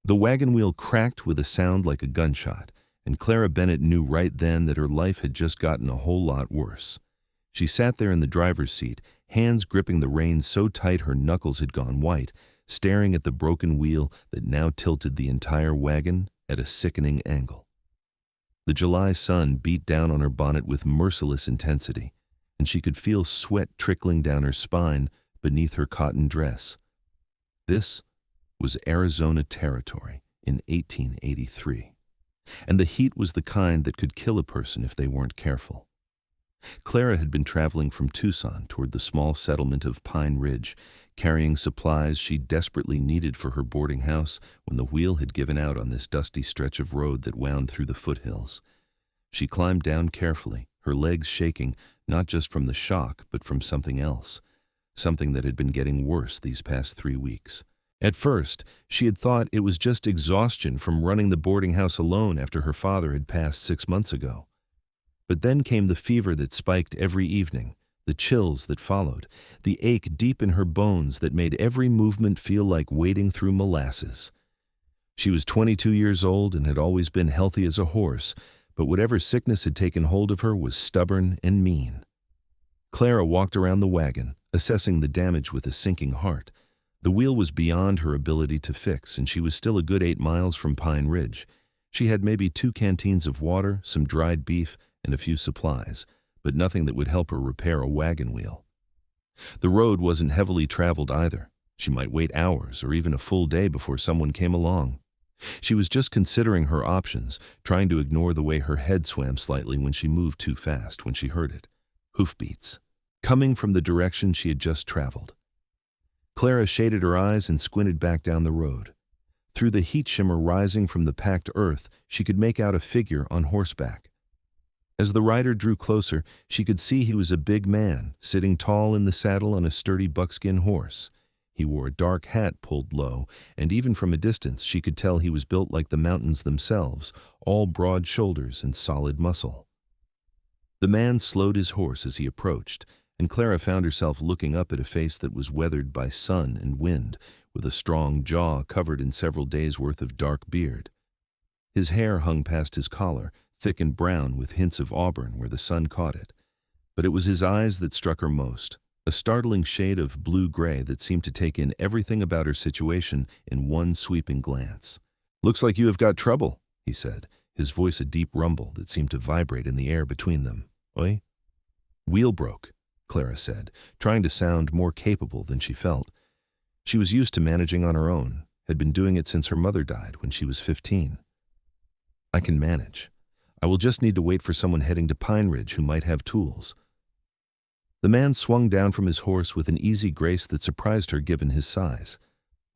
The wagon wheel cracked with a sound like a gunshot, and Clara Bennett knew right then that her life had just gotten a whole lot worse. She sat there in the driver's seat, hands gripping the reins so tight her knuckles had gone white, staring at the broken wheel that now tilted the entire wagon at a sickening angle. The July sun beat down on her bonnet with merciless intensity, and she could feel sweat trickling down her spine beneath her cotton dress. This was Arizona territory in 1883, and the heat was the kind that could kill a person if they weren't careful. Clara had been traveling from Tucson toward the small settlement of Pine Ridge, carrying supplies she desperately needed for her boarding house when the wheel had given out on this dusty stretch of road that wound through the foothills. She climbed down carefully, her legs shaking, not just from the shock, but from something else, something that had been getting worse these past 3 weeks. At first, she had thought it was just exhaustion from running the boarding house alone after her father had passed 6 months ago. But then came the fever that spiked every evening, the chills that followed, the ache deep in her bones that made every movement feel like wading through molasses. She was 22 years old and had always been healthy as a horse, but whatever sickness had taken hold of her was stubborn and mean. Clara walked around the wagon, assessing the damage with a sinking heart. The wheel was beyond her ability to fix, and she was still a good 8 miles from Pine Ridge. She had maybe 2 canteens of water, some dried beef, and a few supplies, but nothing that would help her repair a wagon wheel. The road wasn't heavily traveled either. She might wait hours or even a full day before someone came along. She was just considering her options, trying to ignore the way her head swam slightly when she moved too fast when she heard it. Hoofbeats, coming from the direction she had just traveled. Clara shaded her eyes and squinted back down the road. Through the heat shimmer rising from the packed earth, she could make out a figure on horseback. As the rider drew closer, she could see he was a big man, sitting tall in the saddle on a sturdy buckskin horse. He wore a dark hat pulled low, and even from a distance she could tell he was built like the mountains themselves, all broad shoulders and solid muscle. The man slowed his horse as he approached, and Clara found herself looking up at a face that was weathered by sun and wind, with a strong jaw covered in several days' worth of dark beard. His hair hung past his collar, thick and brown with hints of auburn where the sun caught it. But it was his eyes that struck her most, a startling shade of blue-gray that seemed to take in everything about her situation in one sweeping glance. "Looks like you have got trouble," he said, his voice a deep rumble that seemed to vibrate in the air between them. "Oi?" "Wheel broke," Clara said, trying to sound more capable than she felt. She was used to managing on her own, had been doing it since her mother died when she was 15. "I can manage. I will just need to wait for someone heading to Pine Ridge who might have tools." The man swung down from his horse with an easy grace that surprised her given his size.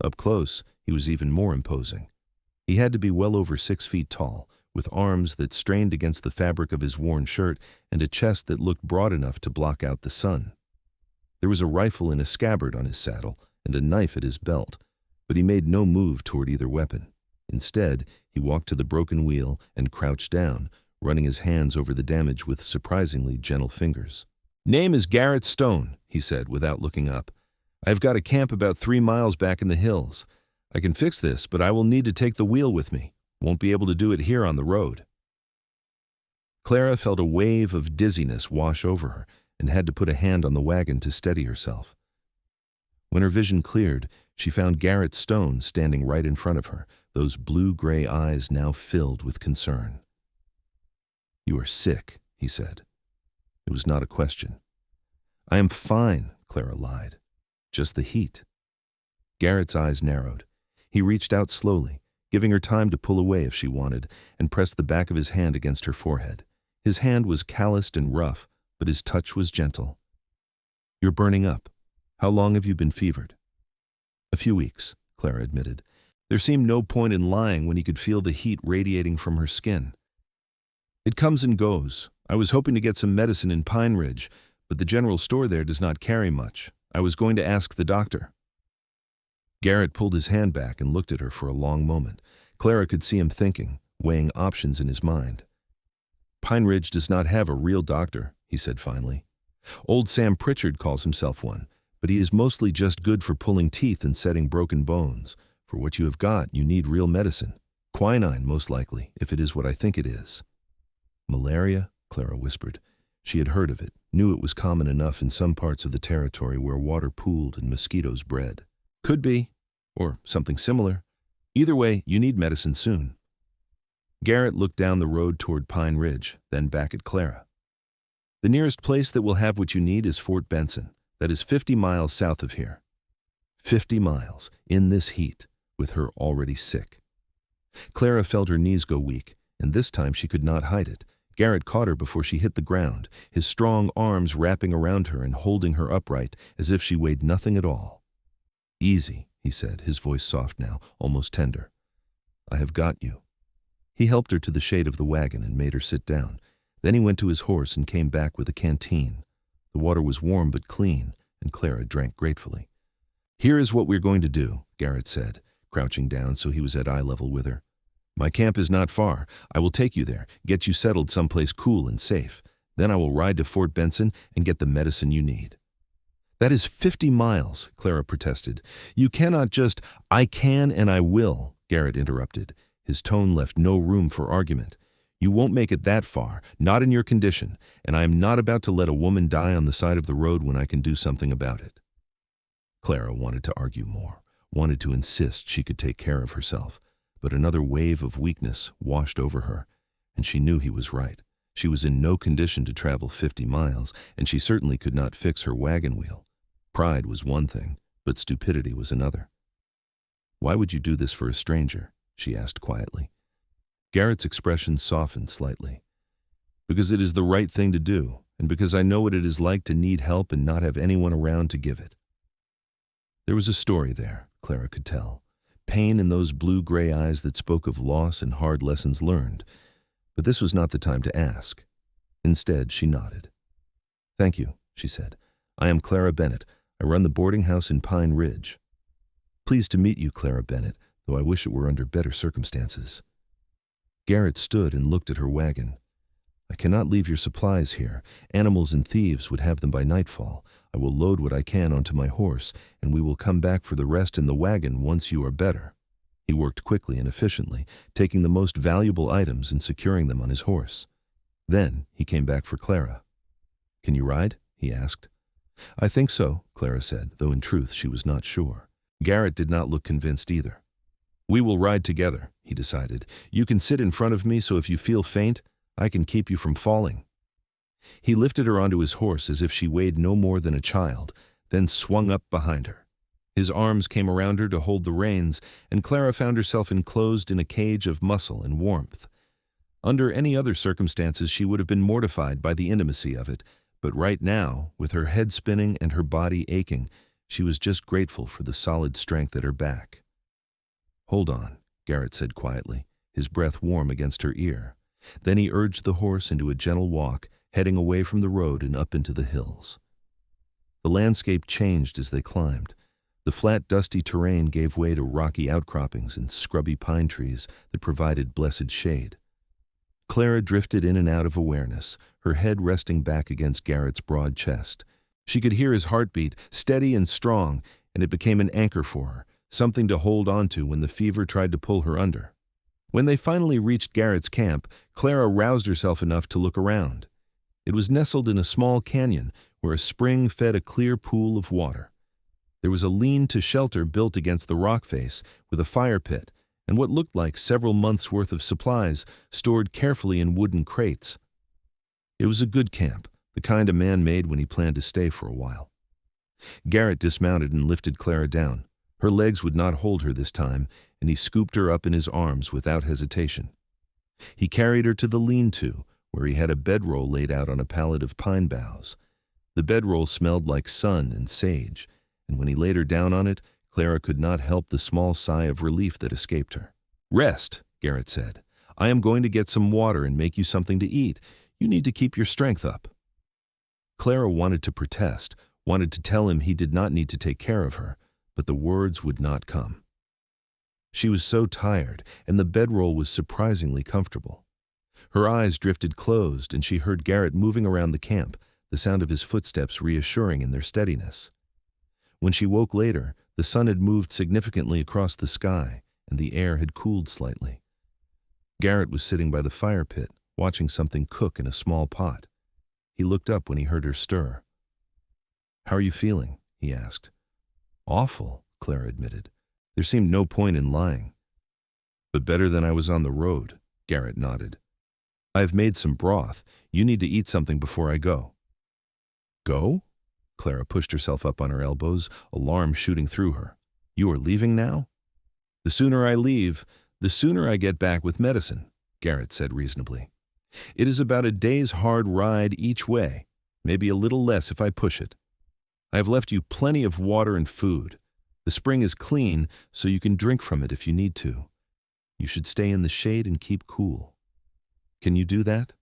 Up close, he was even more imposing. He had to be well over 6 feet tall, with arms that strained against the fabric of his worn shirt and a chest that looked broad enough to block out the sun. There was a rifle in a scabbard on his saddle and a knife at his belt, but he made no move toward either weapon. Instead, he walked to the broken wheel and crouched down, running his hands over the damage with surprisingly gentle fingers. "Name is Garrett Stone," he said without looking up. "I've got a camp about 3 miles back in the hills. I can fix this, but I will need to take the wheel with me. Won't be able to do it here on the road." Clara felt a wave of dizziness wash over her and had to put a hand on the wagon to steady herself. When her vision cleared, she found Garrett Stone standing right in front of her, those blue-gray eyes now filled with concern. "You are sick," he said. It was not a question. "I am fine," Clara lied. "Just the heat." Garrett's eyes narrowed. He reached out slowly, giving her time to pull away if she wanted, and pressed the back of his hand against her forehead. His hand was calloused and rough, but his touch was gentle. "You're burning up. How long have you been fevered?" "A few weeks," Clara admitted. There seemed no point in lying when he could feel the heat radiating from her skin. "It comes and goes. I was hoping to get some medicine in Pine Ridge, but the general store there does not carry much. I was going to ask the doctor." Garrett pulled his hand back and looked at her for a long moment. Clara could see him thinking, weighing options in his mind. "Pine Ridge does not have a real doctor," he said finally. "Old Sam Pritchard calls himself one, but he is mostly just good for pulling teeth and setting broken bones. For what you have got, you need real medicine. Quinine, most likely, if it is what I think it is." "Malaria?" Clara whispered. She had heard of it, knew it was common enough in some parts of the territory where water pooled and mosquitoes bred. "Could be, or something similar. Either way, you need medicine soon." Garrett looked down the road toward Pine Ridge, then back at Clara. "The nearest place that will have what you need is Fort Benson. That is 50 miles south of here." 50 miles, in this heat, with her already sick. Clara felt her knees go weak, and this time she could not hide it. Garrett caught her before she hit the ground, his strong arms wrapping around her and holding her upright as if she weighed nothing at all. "Easy," he said, his voice soft now, almost tender. "I have got you." He helped her to the shade of the wagon and made her sit down. Then he went to his horse and came back with a canteen. The water was warm but clean, and Clara drank gratefully. "Here is what we're going to do," Garrett said, crouching down so he was at eye level with her. "My camp is not far. I will take you there, get you settled someplace cool and safe. Then I will ride to Fort Benson and get the medicine you need." "That is 50 miles, Clara protested. "You cannot just—" "I can and I will," Garrett interrupted. His tone left no room for argument. "You won't make it that far, not in your condition, and I am not about to let a woman die on the side of the road when I can do something about it." Clara wanted to argue more, wanted to insist she could take care of herself. But another wave of weakness washed over her, and she knew he was right. She was in no condition to travel 50 miles, and she certainly could not fix her wagon wheel. Pride was one thing, but stupidity was another. "Why would you do this for a stranger?" she asked quietly. Garrett's expression softened slightly. "Because it is the right thing to do, and because I know what it is like to need help and not have anyone around to give it." There was a story there, Clara could tell. Pain in those blue-gray eyes that spoke of loss and hard lessons learned. But this was not the time to ask. Instead, she nodded. "Thank you," she said. "I am Clara Bennett. I run the boarding house in Pine Ridge." "Pleased to meet you, Clara Bennett, though I wish it were under better circumstances." Garrett stood and looked at her wagon. "I cannot leave your supplies here. Animals and thieves would have them by nightfall. I will load what I can onto my horse, and we will come back for the rest in the wagon once you are better." He worked quickly and efficiently, taking the most valuable items and securing them on his horse. Then he came back for Clara. "Can you ride?" he asked. "I think so," Clara said, though in truth she was not sure. Garrett did not look convinced either. "We will ride together," he decided. "You can sit in front of me, so if you feel faint, I can keep you from falling." He lifted her onto his horse as if she weighed no more than a child, then swung up behind her. His arms came around her to hold the reins, and Clara found herself enclosed in a cage of muscle and warmth. Under any other circumstances she would have been mortified by the intimacy of it, but right now, with her head spinning and her body aching, she was just grateful for the solid strength at her back. "Hold on," Garrett said quietly, his breath warm against her ear. Then he urged the horse into a gentle walk, heading away from the road and up into the hills. The landscape changed as they climbed. The flat, dusty terrain gave way to rocky outcroppings and scrubby pine trees that provided blessed shade. Clara drifted in and out of awareness, her head resting back against Garrett's broad chest. She could hear his heartbeat, steady and strong, and it became an anchor for her, something to hold on to when the fever tried to pull her under. When they finally reached Garrett's camp, Clara roused herself enough to look around. It was nestled in a small canyon where a spring fed a clear pool of water. There was a lean-to shelter built against the rock face with a fire pit and what looked like several months' worth of supplies stored carefully in wooden crates. It was a good camp, the kind a man made when he planned to stay for a while. Garrett dismounted and lifted Clara down. Her legs would not hold her this time, and he scooped her up in his arms without hesitation. He carried her to the lean-to, where he had a bedroll laid out on a pallet of pine boughs. The bedroll smelled like sun and sage, and when he laid her down on it, Clara could not help the small sigh of relief that escaped her. "Rest," Garrett said. "I am going to get some water and make you something to eat. You need to keep your strength up." Clara wanted to protest, wanted to tell him he did not need to take care of her, but the words would not come. She was so tired, and the bedroll was surprisingly comfortable. Her eyes drifted closed, and she heard Garrett moving around the camp, the sound of his footsteps reassuring in their steadiness. When she woke later, The sun had moved significantly across the sky, and the air had cooled slightly. Garrett was sitting by the fire pit, watching something cook in a small pot. He looked up when he heard her stir. "How are you feeling?" he asked. "Awful," Clara admitted. There seemed no point in lying. "But better than I was on the road," Garrett nodded. "I have made some broth. You need to eat something before I go." "Go?" Clara pushed herself up on her elbows, alarm shooting through her. "You are leaving now?" "The sooner I leave, the sooner I get back with medicine," Garrett said reasonably. "It is about a day's hard ride each way, maybe a little less if I push it. I have left you plenty of water and food. The spring is clean, so you can drink from it if you need to. You should stay in the shade and keep cool. Can you do that?"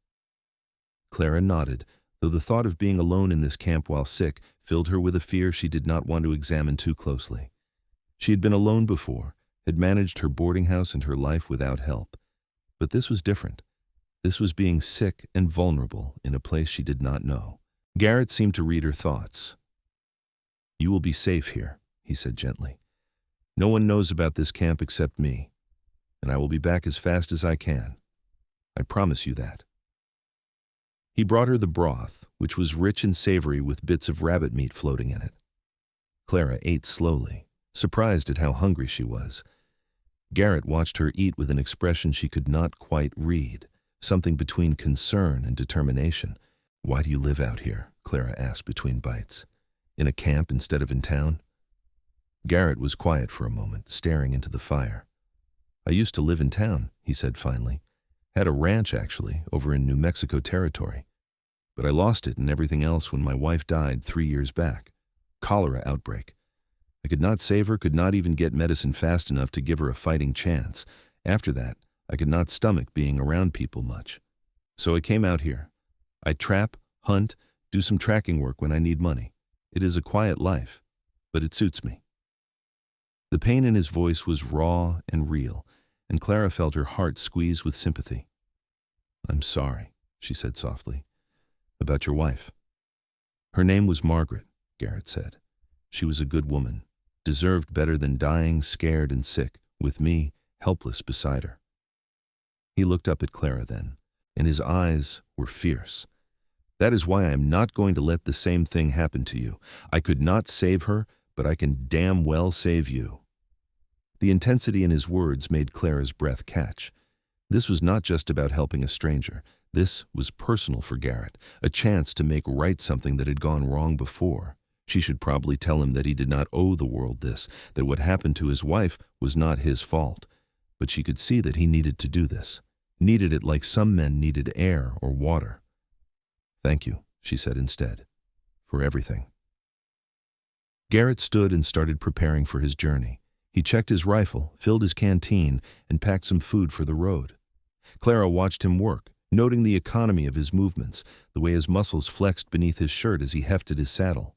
Clara nodded, though the thought of being alone in this camp while sick filled her with a fear she did not want to examine too closely. She had been alone before, had managed her boarding house and her life without help. But this was different. This was being sick and vulnerable in a place she did not know. Garrett seemed to read her thoughts. "You will be safe here," he said gently. "No one knows about this camp except me, and I will be back as fast as I can. I promise you that." He brought her the broth, which was rich and savory with bits of rabbit meat floating in it. Clara ate slowly, surprised at how hungry she was. Garrett watched her eat with an expression she could not quite read, something between concern and determination. "Why do you live out here?" Clara asked between bites. "In a camp instead of in town?" Garrett was quiet for a moment, staring into the fire. "I used to live in town," he said finally. "Had a ranch, actually, over in New Mexico territory. But I lost it and everything else when my wife died 3 years back. Cholera outbreak. I could not save her, could not even get medicine fast enough to give her a fighting chance. After that, I could not stomach being around people much. So I came out here. I trap, hunt, do some tracking work when I need money. It is a quiet life, but it suits me." The pain in his voice was raw and real, and Clara felt her heart squeeze with sympathy. "I'm sorry," she said softly. "About your wife." "Her name was Margaret," Garrett said. "She was a good woman, deserved better than dying scared and sick, with me helpless beside her." He looked up at Clara then, and his eyes were fierce. "That is why I am not going to let the same thing happen to you. I could not save her, but I can damn well save you." The intensity in his words made Clara's breath catch. This was not just about helping a stranger. This was personal for Garrett, a chance to make right something that had gone wrong before. She should probably tell him that he did not owe the world this, that what happened to his wife was not his fault. But she could see that he needed to do this, needed it like some men needed air or water. "Thank you," she said instead, "for everything." Garrett stood and started preparing for his journey. He checked his rifle, filled his canteen, and packed some food for the road. Clara watched him work, noting the economy of his movements, the way his muscles flexed beneath his shirt as he hefted his saddle.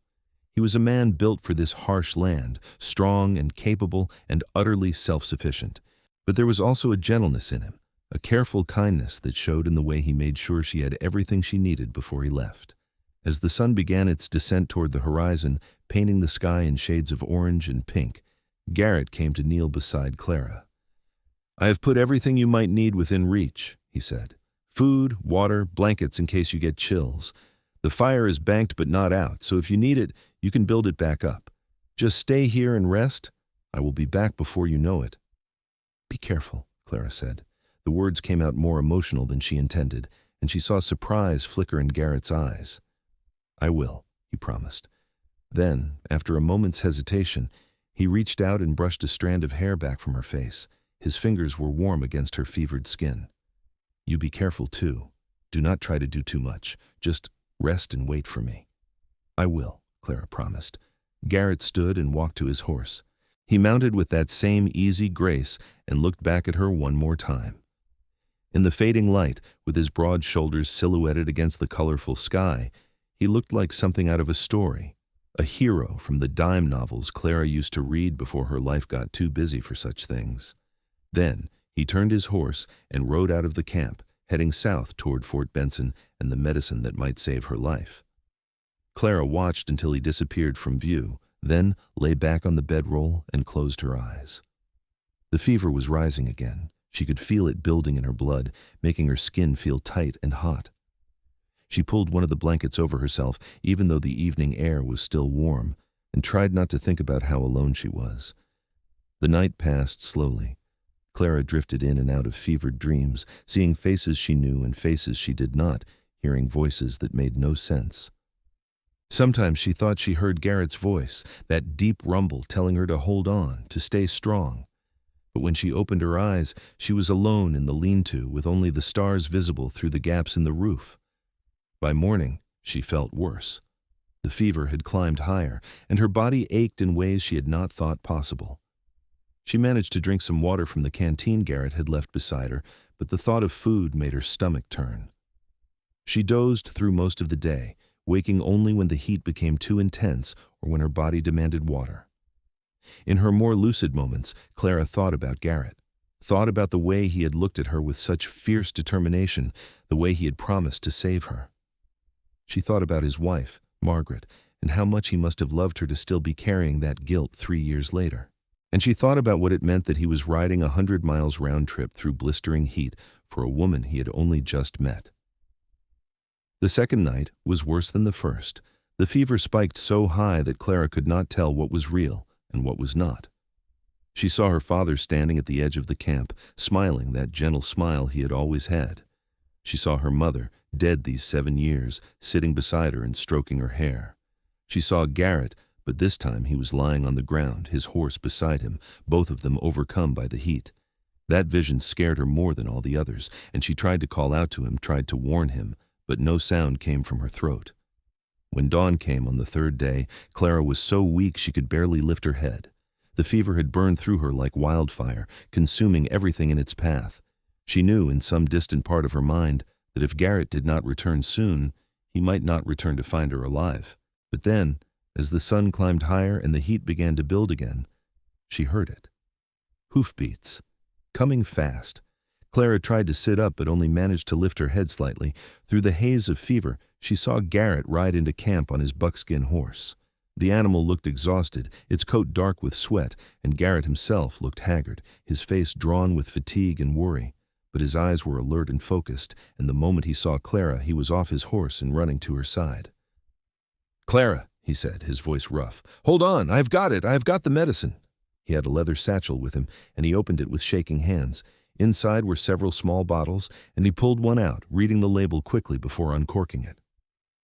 He was a man built for this harsh land, strong and capable and utterly self-sufficient. But there was also a gentleness in him, a careful kindness that showed in the way he made sure she had everything she needed before he left. As the sun began its descent toward the horizon, painting the sky in shades of orange and pink, Garrett came to kneel beside Clara. "I have put everything you might need within reach," he said. "Food, water, blankets in case you get chills. The fire is banked but not out, so if you need it, you can build it back up. Just stay here and rest. I will be back before you know it." "Be careful," Clara said. The words came out more emotional than she intended, and she saw surprise flicker in Garrett's eyes. "I will," he promised. Then, after a moment's hesitation, he reached out and brushed a strand of hair back from her face. His fingers were warm against her fevered skin. "You be careful, too. Do not try to do too much. Just rest and wait for me." "I will," Clara promised. Garrett stood and walked to his horse. He mounted with that same easy grace and looked back at her one more time. In the fading light, with his broad shoulders silhouetted against the colorful sky, he looked like something out of a story, a hero from the dime novels Clara used to read before her life got too busy for such things. Then he turned his horse and rode out of the camp, heading south toward Fort Benson and the medicine that might save her life. Clara watched until he disappeared from view, then lay back on the bedroll and closed her eyes. The fever was rising again. She could feel it building in her blood, making her skin feel tight and hot. She pulled one of the blankets over herself, even though the evening air was still warm, and tried not to think about how alone she was. The night passed slowly. Clara drifted in and out of fevered dreams, seeing faces she knew and faces she did not, hearing voices that made no sense. Sometimes she thought she heard Garrett's voice, that deep rumble telling her to hold on, to stay strong. But when she opened her eyes, she was alone in the lean-to with only the stars visible through the gaps in the roof. By morning, she felt worse. The fever had climbed higher, and her body ached in ways she had not thought possible. She managed to drink some water from the canteen Garrett had left beside her, but the thought of food made her stomach turn. She dozed through most of the day, waking only when the heat became too intense or when her body demanded water. In her more lucid moments, Clara thought about Garrett, thought about the way he had looked at her with such fierce determination, the way he had promised to save her. She thought about his wife, Margaret, and how much he must have loved her to still be carrying that guilt 3 years later. And she thought about what it meant that he was riding 100 miles round trip through blistering heat for a woman he had only just met. The second night was worse than the first. The fever spiked so high that Clara could not tell what was real and what was not. She saw her father standing at the edge of the camp, smiling that gentle smile he had always had. She saw her mother, dead these 7 years, sitting beside her and stroking her hair. She saw Garrett, but this time he was lying on the ground, his horse beside him, both of them overcome by the heat. That vision scared her more than all the others, and she tried to call out to him, tried to warn him, but no sound came from her throat. When dawn came on the third day, Clara was so weak she could barely lift her head. The fever had burned through her like wildfire, consuming everything in its path. She knew in some distant part of her mind that if Garrett did not return soon, he might not return to find her alive. But then, as the sun climbed higher and the heat began to build again, she heard it. Hoofbeats. Coming fast. Clara tried to sit up but only managed to lift her head slightly. Through the haze of fever, she saw Garrett ride into camp on his buckskin horse. The animal looked exhausted, its coat dark with sweat, and Garrett himself looked haggard, his face drawn with fatigue and worry. But his eyes were alert and focused, and the moment he saw Clara, he was off his horse and running to her side. "Clara," he said, his voice rough. "Hold on, I've got it, I've got the medicine." He had a leather satchel with him, and he opened it with shaking hands. Inside were several small bottles, and he pulled one out, reading the label quickly before uncorking it.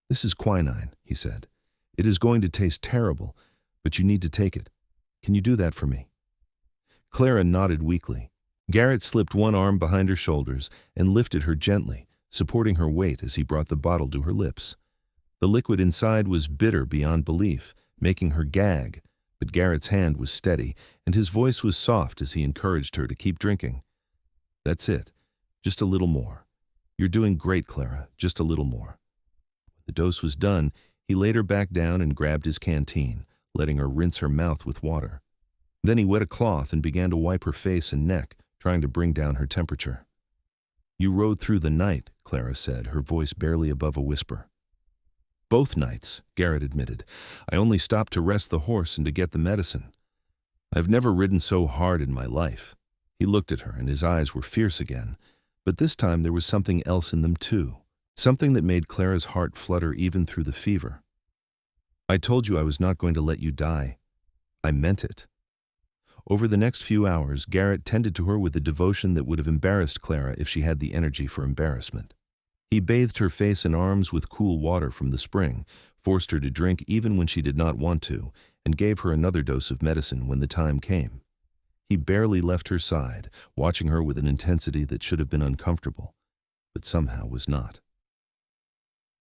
"This is quinine," he said. "It is going to taste terrible, but you need to take it. Can you do that for me?" Clara nodded weakly. Garrett slipped one arm behind her shoulders and lifted her gently, supporting her weight as he brought the bottle to her lips. The liquid inside was bitter beyond belief, making her gag, but Garrett's hand was steady, and his voice was soft as he encouraged her to keep drinking. "That's it. Just a little more. You're doing great, Clara. Just a little more." When the dose was done, he laid her back down and grabbed his canteen, letting her rinse her mouth with water. Then he wet a cloth and began to wipe her face and neck, trying to bring down her temperature. "You rode through the night," Clara said, her voice barely above a whisper. "Both nights," Garrett admitted. "I only stopped to rest the horse and to get the medicine. I've never ridden so hard in my life." He looked at her, and his eyes were fierce again, but this time there was something else in them too, something that made Clara's heart flutter even through the fever. "I told you I was not going to let you die. I meant it." Over the next few hours, Garrett tended to her with a devotion that would have embarrassed Clara if she had the energy for embarrassment. He bathed her face and arms with cool water from the spring, forced her to drink even when she did not want to, and gave her another dose of medicine when the time came. He barely left her side, watching her with an intensity that should have been uncomfortable, but somehow was not.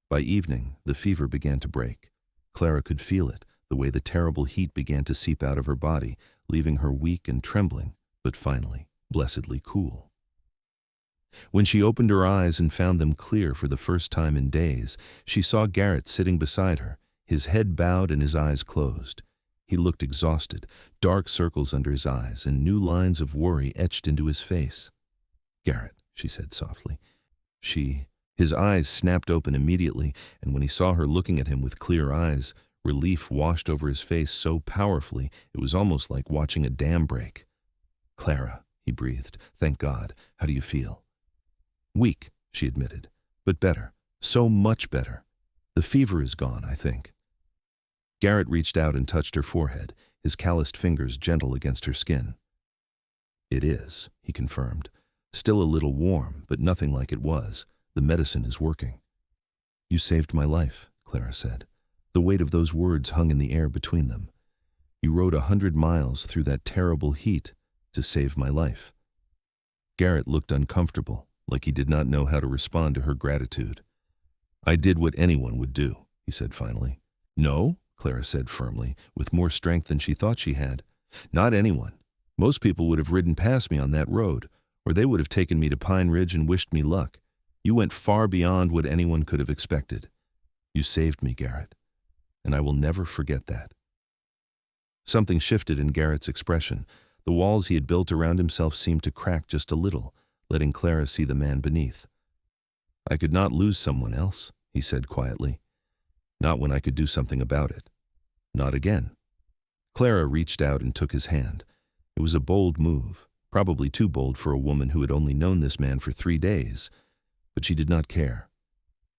By evening, the fever began to break. Clara could feel it, the way the terrible heat began to seep out of her body, leaving her weak and trembling, but finally, blessedly cool. When she opened her eyes and found them clear for the first time in days, she saw Garrett sitting beside her, his head bowed and his eyes closed. He looked exhausted, dark circles under his eyes and new lines of worry etched into his face. "Garrett," she said softly. His eyes snapped open immediately, and when he saw her looking at him with clear eyes, Relief washed over his face so powerfully it was almost like watching a dam break. "Clara," he breathed, "thank God. How do you feel?" "Weak," she admitted, "but better. So much better. The fever is gone, I think." Garrett reached out and touched her forehead, his calloused fingers gentle against her skin. "It is," he confirmed. "Still a little warm, but nothing like it was. The medicine is working." "You saved my life," Clara said. The weight of those words hung in the air between them. "You rode 100 miles through that terrible heat to save my life." Garrett looked uncomfortable, like he did not know how to respond to her gratitude. "I did what anyone would do," he said finally. "No," Clara said firmly, with more strength than she thought she had. "Not anyone. Most people would have ridden past me on that road, or they would have taken me to Pine Ridge and wished me luck. You went far beyond what anyone could have expected. You saved me, Garrett, and I will never forget that." Something shifted in Garrett's expression. The walls he had built around himself seemed to crack just a little, letting Clara see the man beneath. "I could not lose someone else," he said quietly. "Not when I could do something about it. Not again." Clara reached out and took his hand. It was a bold move, probably too bold for a woman who had only known this man for 3 days, but she did not care.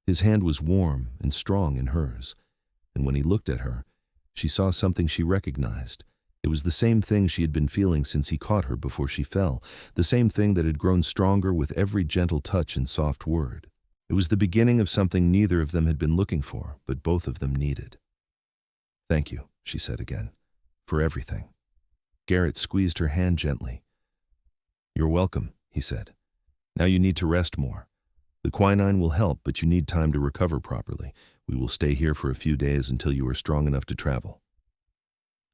His hand was warm and strong in hers, and when he looked at her, she saw something she recognized. It was the same thing she had been feeling since he caught her before she fell, the same thing that had grown stronger with every gentle touch and soft word. It was the beginning of something neither of them had been looking for, but both of them needed. "Thank you," she said again, "for everything." Garrett squeezed her hand gently. "You're welcome," he said. "Now you need to rest more. The quinine will help, but you need time to recover properly. We will stay here for a few days until you are strong enough to travel."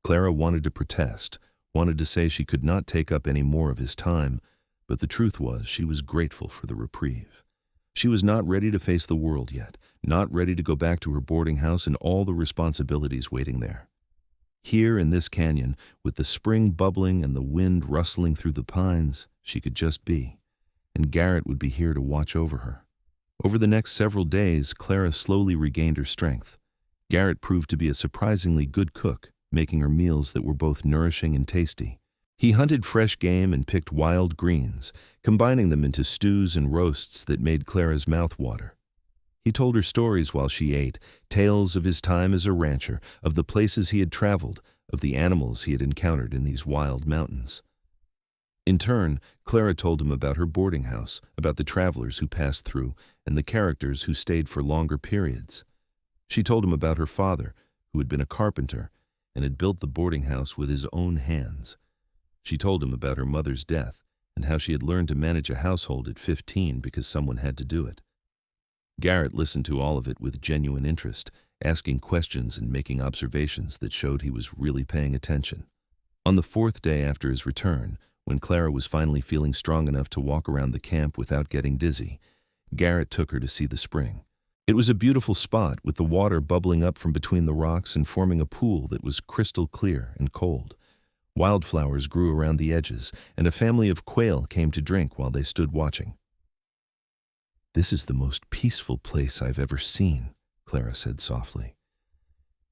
Clara wanted to protest, wanted to say she could not take up any more of his time, but the truth was she was grateful for the reprieve. She was not ready to face the world yet, not ready to go back to her boarding house and all the responsibilities waiting there. Here in this canyon, with the spring bubbling and the wind rustling through the pines, she could just be, and Garrett would be here to watch over her. Over the next several days, Clara slowly regained her strength. Garrett proved to be a surprisingly good cook, making her meals that were both nourishing and tasty. He hunted fresh game and picked wild greens, combining them into stews and roasts that made Clara's mouth water. He told her stories while she ate, tales of his time as a rancher, of the places he had traveled, of the animals he had encountered in these wild mountains. In turn, Clara told him about her boarding house, about the travelers who passed through, and the characters who stayed for longer periods. She told him about her father, who had been a carpenter, and had built the boarding house with his own hands. She told him about her mother's death, and how she had learned to manage a household at 15 because someone had to do it. Garrett listened to all of it with genuine interest, asking questions and making observations that showed he was really paying attention. On the 4th day after his return, when Clara was finally feeling strong enough to walk around the camp without getting dizzy, Garrett took her to see the spring. It was a beautiful spot, with the water bubbling up from between the rocks and forming a pool that was crystal clear and cold. Wildflowers grew around the edges, and a family of quail came to drink while they stood watching. "This is the most peaceful place I've ever seen," Clara said softly.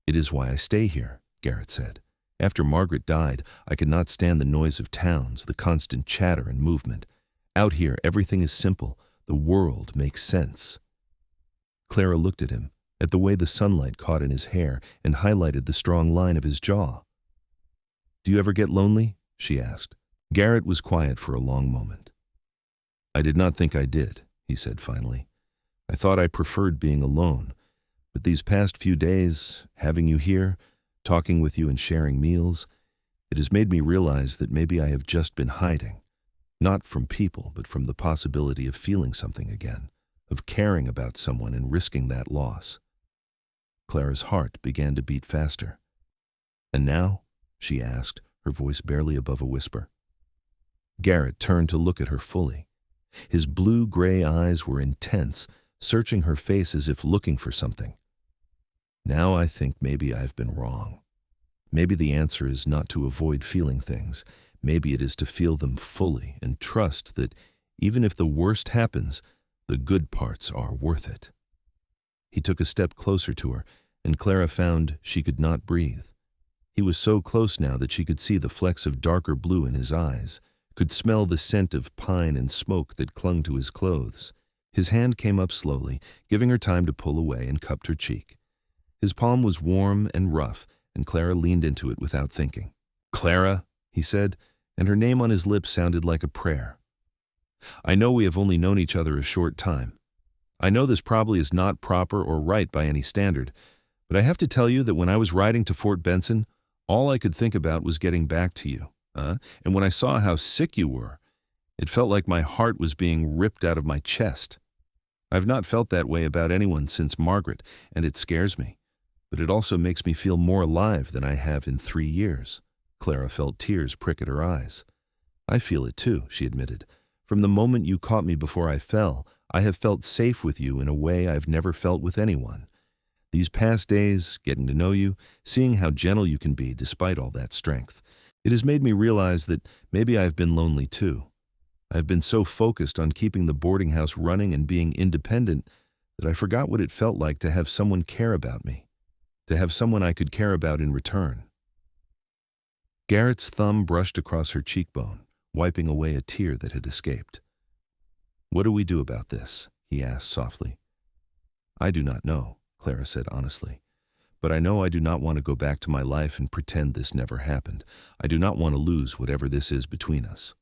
"It is why I stay here," Garrett said. "After Margaret died, I could not stand the noise of towns, the constant chatter and movement. Out here, everything is simple. The world makes sense." Clara looked at him, at the way the sunlight caught in his hair and highlighted the strong line of his jaw. "Do you ever get lonely?" she asked. Garrett was quiet for a long moment. "I did not think I did," he said finally. "I thought I preferred being alone, but these past few days, having you here, talking with you and sharing meals, it has made me realize that maybe I have just been hiding, not from people, but from the possibility of feeling something again, of caring about someone and risking that loss." Clara's heart began to beat faster. "And now?" she asked, her voice barely above a whisper. Garrett turned to look at her fully. His blue-gray eyes were intense, searching her face as if looking for something. "Now I think maybe I've been wrong. Maybe the answer is not to avoid feeling things. Maybe it is to feel them fully and trust that even if the worst happens, the good parts are worth it." He took a step closer to her, and Clara found she could not breathe. He was so close now that she could see the flecks of darker blue in his eyes, could smell the scent of pine and smoke that clung to his clothes. His hand came up slowly, giving her time to pull away, and cupped her cheek. His palm was warm and rough, and Clara leaned into it without thinking. "Clara," he said, and her name on his lips sounded like a prayer. "I know we have only known each other a short time. I know this probably is not proper or right by any standard, but I have to tell you that when I was riding to Fort Benson, all I could think about was getting back to you. And when I saw how sick you were, it felt like my heart was being ripped out of my chest. I've not felt that way about anyone since Margaret, and it scares me. But it also makes me feel more alive than I have in 3 years." Clara felt tears prick at her eyes. "I feel it too," she admitted. "From the moment you caught me before I fell, I have felt safe with you in a way I've never felt with anyone. These past days, getting to know you, seeing how gentle you can be despite all that strength, it has made me realize that maybe I've been lonely too. I've been so focused on keeping the boarding house running and being independent that I forgot what it felt like to have someone care about me, to have someone I could care about in return." Garrett's thumb brushed across her cheekbone, wiping away a tear that had escaped. "What do we do about this?" he asked softly. "I do not know," Clara said honestly. "But I know I do not want to go back to my life and pretend this never happened. I do not want to lose whatever this is between us."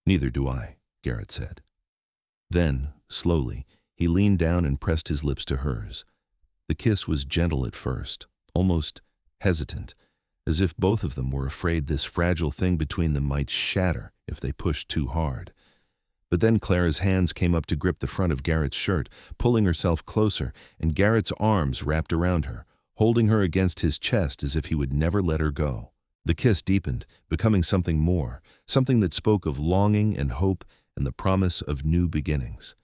"Neither do I," Garrett said. Then, slowly, he leaned down and pressed his lips to hers. The kiss was gentle at first, almost hesitant, as if both of them were afraid this fragile thing between them might shatter if they pushed too hard. But then Clara's hands came up to grip the front of Garrett's shirt, pulling herself closer, and Garrett's arms wrapped around her, holding her against his chest as if he would never let her go. The kiss deepened, becoming something more, something that spoke of longing and hope and the promise of new beginnings.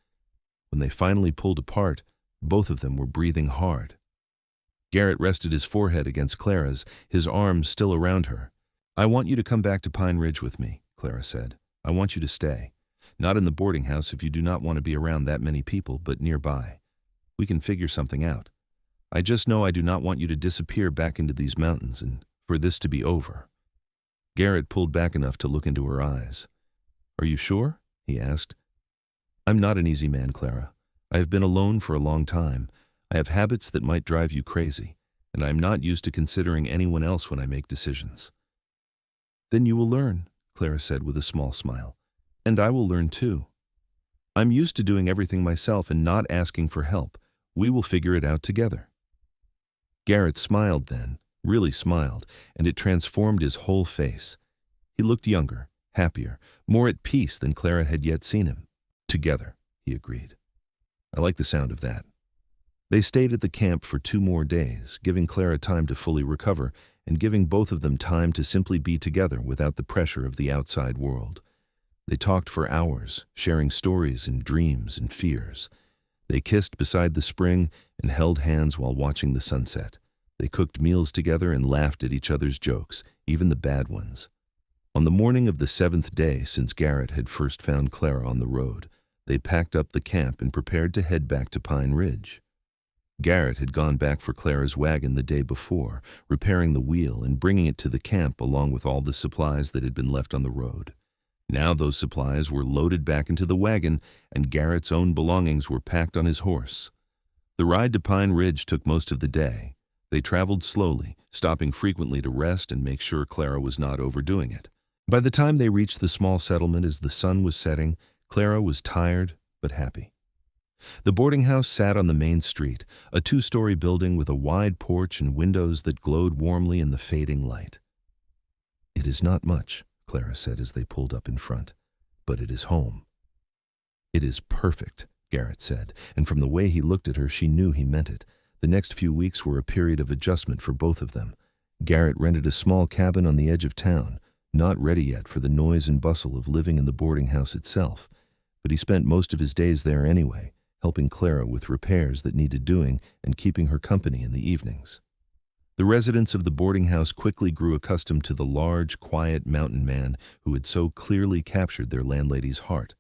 When they finally pulled apart, both of them were breathing hard. Garrett rested his forehead against Clara's, his arms still around her. "I want you to come back to Pine Ridge with me," Clara said. "I want you to stay. Not in the boarding house if you do not want to be around that many people, but nearby. We can figure something out. I just know I do not want you to disappear back into these mountains and for this to be over." Garrett pulled back enough to look into her eyes. "Are you sure?" he asked. "I'm not an easy man, Clara. I have been alone for a long time. I have habits that might drive you crazy, and I am not used to considering anyone else when I make decisions." "Then you will learn," Clara said with a small smile. "And I will learn too. I'm used to doing everything myself and not asking for help. We will figure it out together." Garrett smiled then, really smiled, and it transformed his whole face. He looked younger, happier, more at peace than Clara had yet seen him. "Together," he agreed. "I like the sound of that." They stayed at the camp for 2 more days, giving Clara time to fully recover and giving both of them time to simply be together without the pressure of the outside world. They talked for hours, sharing stories and dreams and fears. They kissed beside the spring and held hands while watching the sunset. They cooked meals together and laughed at each other's jokes, even the bad ones. On the morning of the 7th day since Garrett had first found Clara on the road, they packed up the camp and prepared to head back to Pine Ridge. Garrett had gone back for Clara's wagon the day before, repairing the wheel and bringing it to the camp along with all the supplies that had been left on the road. Now those supplies were loaded back into the wagon, and Garrett's own belongings were packed on his horse. The ride to Pine Ridge took most of the day. They traveled slowly, stopping frequently to rest and make sure Clara was not overdoing it. By the time they reached the small settlement as the sun was setting, Clara was tired but happy. The boarding house sat on the main street, a 2-story building with a wide porch and windows that glowed warmly in the fading light. "It is not much," Clara said as they pulled up in front, "but it is home." "It is perfect," Garrett said, and from the way he looked at her she knew he meant it. The next few weeks were a period of adjustment for both of them. Garrett rented a small cabin on the edge of town, not ready yet for the noise and bustle of living in the boarding house itself, but he spent most of his days there anyway, helping Clara with repairs that needed doing and keeping her company in the evenings. The residents of the boarding house quickly grew accustomed to the large, quiet mountain man who had so clearly captured their landlady's heart.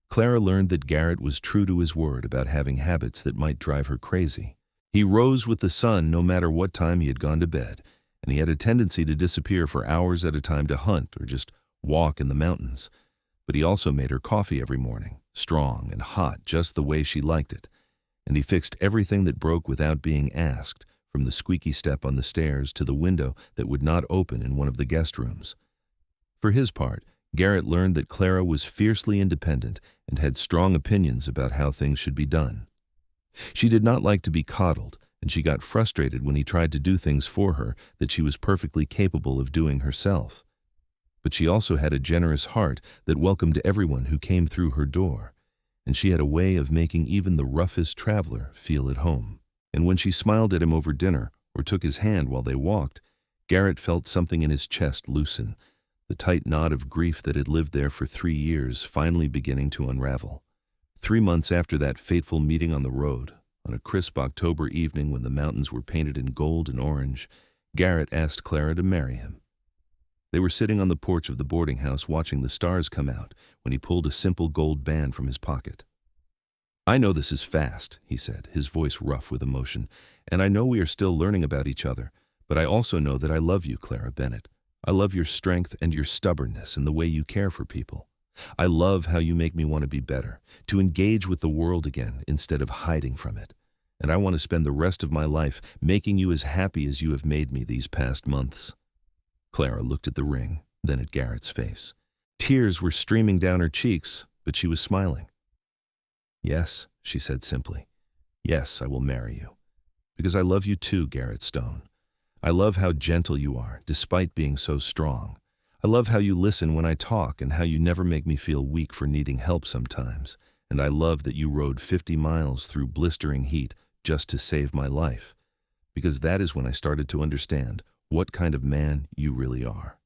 Clara learned that Garrett was true to his word about having habits that might drive her crazy. He rose with the sun no matter what time he had gone to bed, and he had a tendency to disappear for hours at a time to hunt or just walk in the mountains. But he also made her coffee every morning, strong and hot just the way she liked it, and he fixed everything that broke without being asked, from the squeaky step on the stairs to the window that would not open in one of the guest rooms. For his part, Garrett learned that Clara was fiercely independent and had strong opinions about how things should be done. She did not like to be coddled, and she got frustrated when he tried to do things for her that she was perfectly capable of doing herself. But she also had a generous heart that welcomed everyone who came through her door, and she had a way of making even the roughest traveler feel at home. And when she smiled at him over dinner or took his hand while they walked, Garrett felt something in his chest loosen, the tight knot of grief that had lived there for 3 years finally beginning to unravel. 3 months after that fateful meeting on the road, on a crisp October evening when the mountains were painted in gold and orange, Garrett asked Clara to marry him. They were sitting on the porch of the boarding house watching the stars come out when he pulled a simple gold band from his pocket. "I know this is fast," he said, his voice rough with emotion, "and I know we are still learning about each other, but I also know that I love you, Clara Bennett. I love your strength and your stubbornness and the way you care for people. I love how you make me want to be better, to engage with the world again instead of hiding from it. And I want to spend the rest of my life making you as happy as you have made me these past months." Clara looked at the ring, then at Garrett's face. Tears were streaming down her cheeks, but she was smiling. "Yes," she said simply. "Yes, I will marry you. Because I love you too, Garrett Stone. I love how gentle you are, despite being so strong. I love how you listen when I talk and how you never make me feel weak for needing help sometimes. And I love that you rode 50 miles through blistering heat just to save my life. Because that is when I started to understand what kind of man you really are."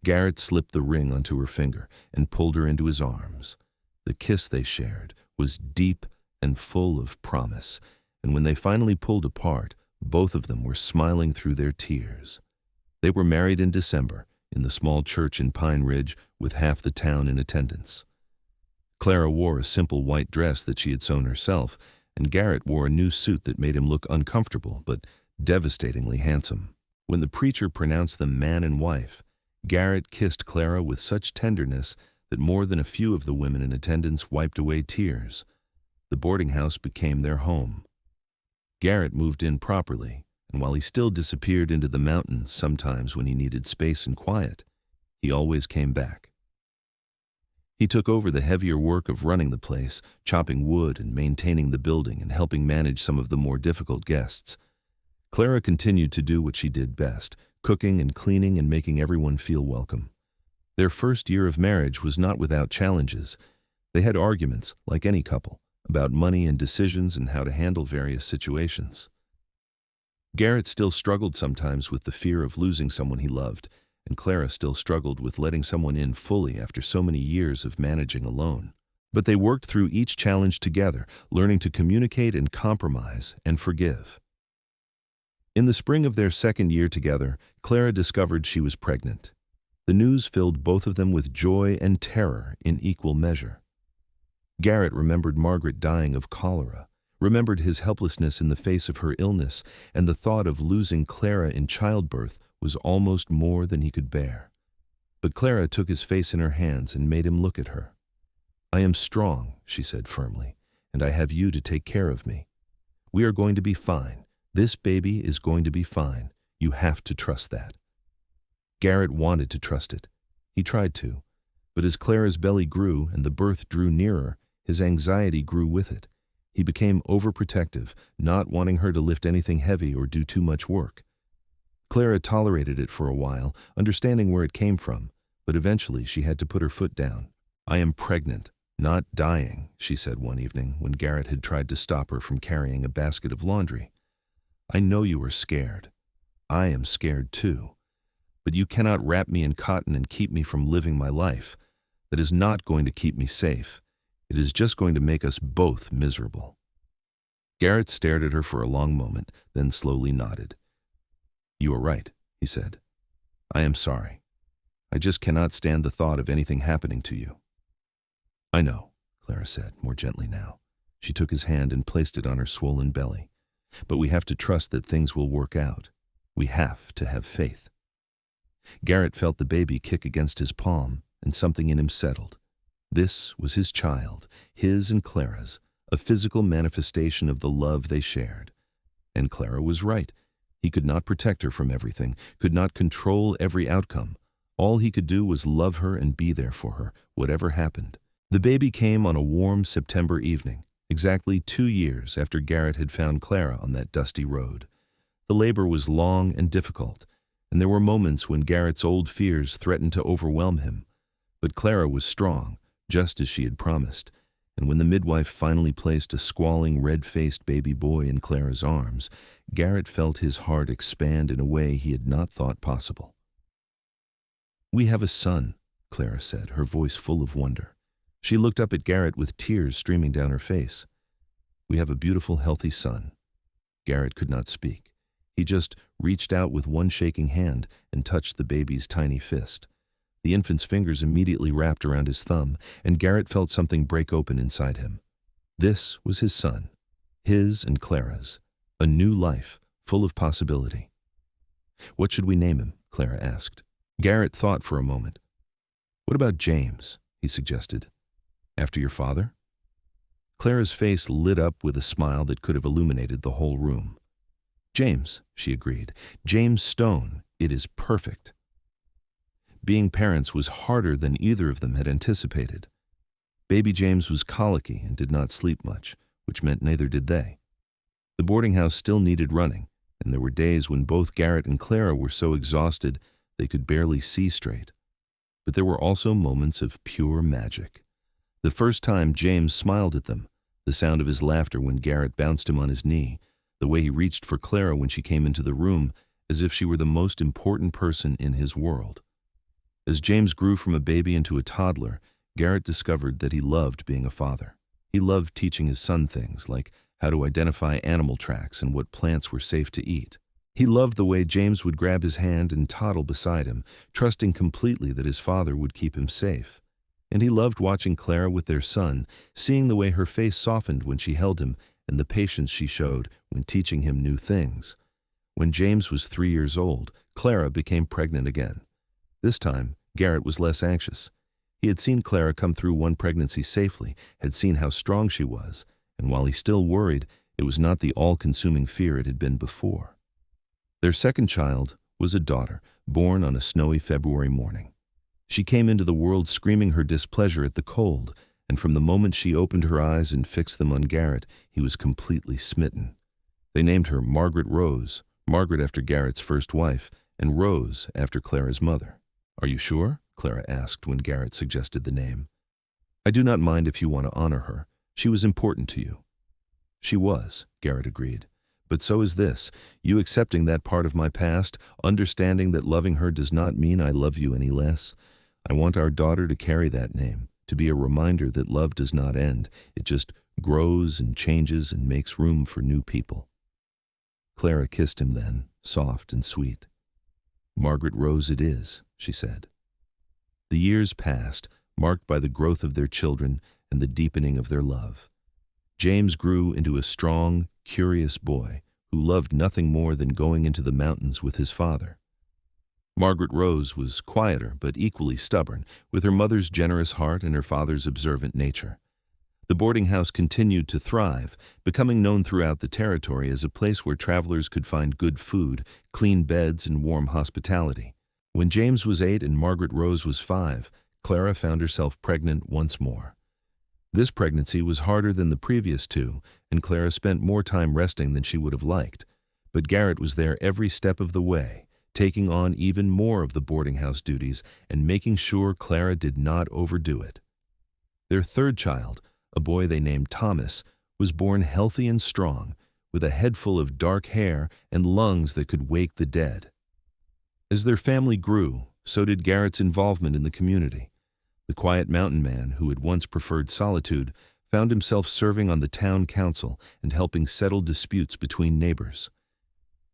Garrett slipped the ring onto her finger and pulled her into his arms. The kiss they shared was deep and full of promise, and when they finally pulled apart, both of them were smiling through their tears. They were married in December, in the small church in Pine Ridge, with half the town in attendance. Clara wore a simple white dress that she had sewn herself, and Garrett wore a new suit that made him look uncomfortable but devastatingly handsome. When the preacher pronounced them man and wife, Garrett kissed Clara with such tenderness that more than a few of the women in attendance wiped away tears. The boarding house became their home. Garrett moved in properly, and while he still disappeared into the mountains sometimes when he needed space and quiet, he always came back. He took over the heavier work of running the place, chopping wood and maintaining the building and helping manage some of the more difficult guests. Clara continued to do what she did best, cooking and cleaning and making everyone feel welcome. Their first year of marriage was not without challenges. They had arguments, like any couple, about money and decisions and how to handle various situations. Garrett still struggled sometimes with the fear of losing someone he loved, and Clara still struggled with letting someone in fully after so many years of managing alone. But they worked through each challenge together, learning to communicate and compromise and forgive. In the spring of their second year together, Clara discovered she was pregnant. The news filled both of them with joy and terror in equal measure. Garrett remembered Margaret dying of cholera, remembered his helplessness in the face of her illness, and the thought of losing Clara in childbirth was almost more than he could bear. But Clara took his face in her hands and made him look at her. "I am strong," she said firmly, "and I have you to take care of me. We are going to be fine. This baby is going to be fine. You have to trust that." Garrett wanted to trust it. He tried to. But as Clara's belly grew and the birth drew nearer, his anxiety grew with it. He became overprotective, not wanting her to lift anything heavy or do too much work. Clara tolerated it for a while, understanding where it came from, but eventually she had to put her foot down. "I am pregnant, not dying," she said one evening when Garrett had tried to stop her from carrying a basket of laundry. "I know you are scared. I am scared too. But you cannot wrap me in cotton and keep me from living my life. That is not going to keep me safe. It is just going to make us both miserable." Garrett stared at her for a long moment, then slowly nodded. "You are right," he said. "I am sorry. I just cannot stand the thought of anything happening to you." "I know," Clara said, more gently now. She took his hand and placed it on her swollen belly. But we have to trust that things will work out. We have to have faith. Garrett felt the baby kick against his palm, and something in him settled. This was his child, his and Clara's, a physical manifestation of the love they shared. And Clara was right. He could not protect her from everything, could not control every outcome. All he could do was love her and be there for her, whatever happened. The baby came on a warm September evening, exactly 2 years after Garrett had found Clara on that dusty road. The labor was long and difficult, and there were moments when Garrett's old fears threatened to overwhelm him. But Clara was strong, just as she had promised, and when the midwife finally placed a squalling, red-faced baby boy in Clara's arms, Garrett felt his heart expand in a way he had not thought possible. "We have a son," Clara said, her voice full of wonder. She looked up at Garrett with tears streaming down her face. "We have a beautiful, healthy son." Garrett could not speak. He just reached out with one shaking hand and touched the baby's tiny fist. The infant's fingers immediately wrapped around his thumb, and Garrett felt something break open inside him. This was his son, his and Clara's, a new life, full of possibility. "What should we name him?" Clara asked. Garrett thought for a moment. "What about James?" he suggested. "After your father?" Clara's face lit up with a smile that could have illuminated the whole room. "James," she agreed. "James Stone. It is perfect." Being parents was harder than either of them had anticipated. Baby James was colicky and did not sleep much, which meant neither did they. The boarding house still needed running, and there were days when both Garrett and Clara were so exhausted they could barely see straight. But there were also moments of pure magic. The first time James smiled at them, the sound of his laughter when Garrett bounced him on his knee, the way he reached for Clara when she came into the room, as if she were the most important person in his world. As James grew from a baby into a toddler, Garrett discovered that he loved being a father. He loved teaching his son things like how to identify animal tracks and what plants were safe to eat. He loved the way James would grab his hand and toddle beside him, trusting completely that his father would keep him safe. And he loved watching Clara with their son, seeing the way her face softened when she held him and the patience she showed when teaching him new things. When James was 3 years old, Clara became pregnant again. This time, Garrett was less anxious. He had seen Clara come through one pregnancy safely, had seen how strong she was, and while he still worried, it was not the all-consuming fear it had been before. Their second child was a daughter, born on a snowy February morning. She came into the world screaming her displeasure at the cold, and from the moment she opened her eyes and fixed them on Garrett, he was completely smitten. They named her Margaret Rose, Margaret after Garrett's first wife, and Rose after Clara's mother. "Are you sure?" Clara asked when Garrett suggested the name. "I do not mind if you want to honor her. She was important to you." "She was," Garrett agreed. "But so is this, you accepting that part of my past, understanding that loving her does not mean I love you any less. I want our daughter to carry that name, to be a reminder that love does not end. It just grows and changes and makes room for new people." Clara kissed him then, soft and sweet. "Margaret Rose it is," she said. The years passed, marked by the growth of their children and the deepening of their love. James grew into a strong, curious boy who loved nothing more than going into the mountains with his father. Margaret Rose was quieter but equally stubborn, with her mother's generous heart and her father's observant nature. The boarding house continued to thrive, becoming known throughout the territory as a place where travelers could find good food, clean beds, and warm hospitality. When James was 8 and Margaret Rose was 5, Clara found herself pregnant once more. This pregnancy was harder than the previous 2, and Clara spent more time resting than she would have liked. But Garrett was there every step of the way, taking on even more of the boarding house duties and making sure Clara did not overdo it. Their third child, a boy they named Thomas, was born healthy and strong, with a head full of dark hair and lungs that could wake the dead. As their family grew, so did Garrett's involvement in the community. The quiet mountain man, who had once preferred solitude, found himself serving on the town council and helping settle disputes between neighbors.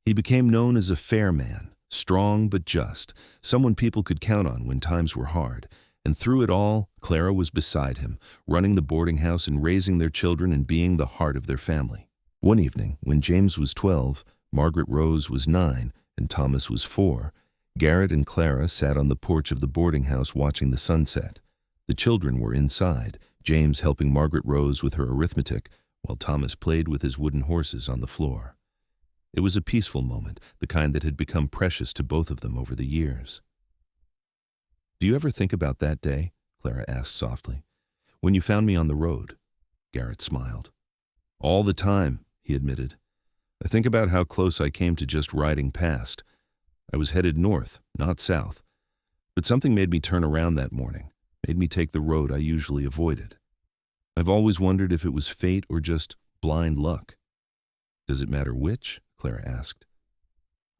He became known as a fair man, strong but just, someone people could count on when times were hard. And through it all, Clara was beside him, running the boarding house and raising their children and being the heart of their family. One evening, when James was 12, Margaret Rose was 9, and Thomas was 4, Garrett and Clara sat on the porch of the boarding house watching the sunset. The children were inside, James helping Margaret Rose with her arithmetic, while Thomas played with his wooden horses on the floor. It was a peaceful moment, the kind that had become precious to both of them over the years. "Do you ever think about that day?" Clara asked softly. "When you found me on the road?" Garrett smiled. "All the time," he admitted. "I think about how close I came to just riding past. I was headed north, not south. But something made me turn around that morning, made me take the road I usually avoided. I've always wondered if it was fate or just blind luck." "Does it matter which?" Clara asked.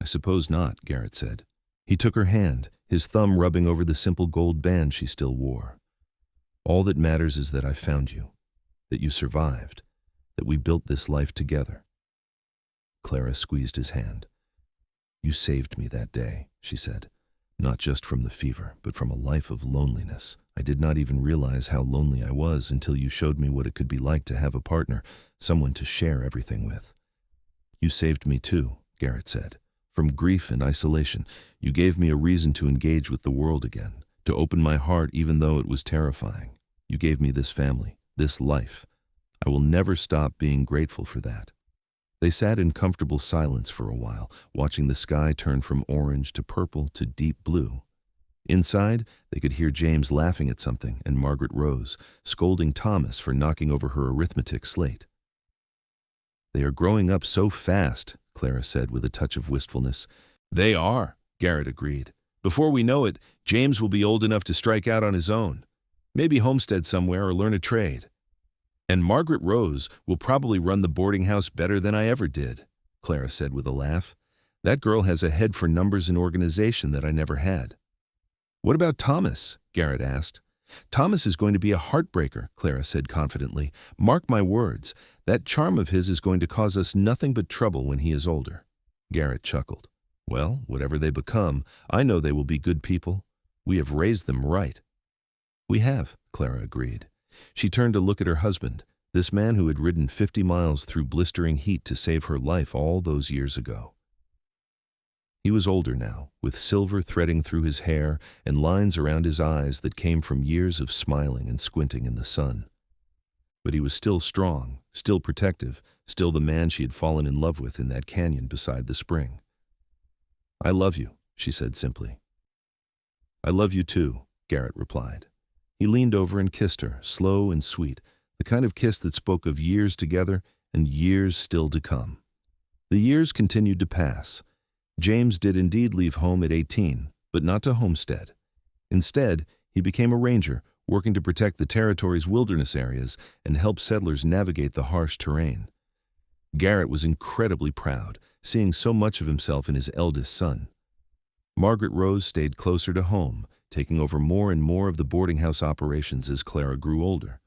"I suppose not," Garrett said. He took her hand, his thumb rubbing over the simple gold band she still wore. "All that matters is that I found you, that you survived, that we built this life together." Clara squeezed his hand. "You saved me that day," she said. "Not just from the fever, but from a life of loneliness. I did not even realize how lonely I was until you showed me what it could be like to have a partner, someone to share everything with." "You saved me too," Garrett said. "From grief and isolation. You gave me a reason to engage with the world again, to open my heart even though it was terrifying. You gave me this family, this life. I will never stop being grateful for that." They sat in comfortable silence for a while, watching the sky turn from orange to purple to deep blue. Inside, they could hear James laughing at something and Margaret Rose, scolding Thomas for knocking over her arithmetic slate. "They are growing up so fast," Clara said with a touch of wistfulness. "They are," Garrett agreed. "Before we know it, James will be old enough to strike out on his own. Maybe homestead somewhere or learn a trade. And Margaret Rose will probably run the boarding house better than I ever did," Clara said with a laugh. "That girl has a head for numbers and organization that I never had." "What about Thomas?" Garrett asked. "Thomas is going to be a heartbreaker," Clara said confidently. "Mark my words, that charm of his is going to cause us nothing but trouble when he is older." Garrett chuckled. "Well, whatever they become, I know they will be good people. We have raised them right." "We have," Clara agreed. She turned to look at her husband, this man who had ridden 50 miles through blistering heat to save her life all those years ago. He was older now, with silver threading through his hair and lines around his eyes that came from years of smiling and squinting in the sun. But he was still strong, still protective, still the man she had fallen in love with in that canyon beside the spring. "I love you," she said simply. "I love you too," Garrett replied. He leaned over and kissed her, slow and sweet, the kind of kiss that spoke of years together and years still to come. The years continued to pass. James did indeed leave home at 18, but not to homestead. Instead, he became a ranger, working to protect the territory's wilderness areas and help settlers navigate the harsh terrain. Garrett was incredibly proud, seeing so much of himself in his eldest son. Margaret Rose stayed closer to home, taking over more and more of the boarding house operations as Clara grew older.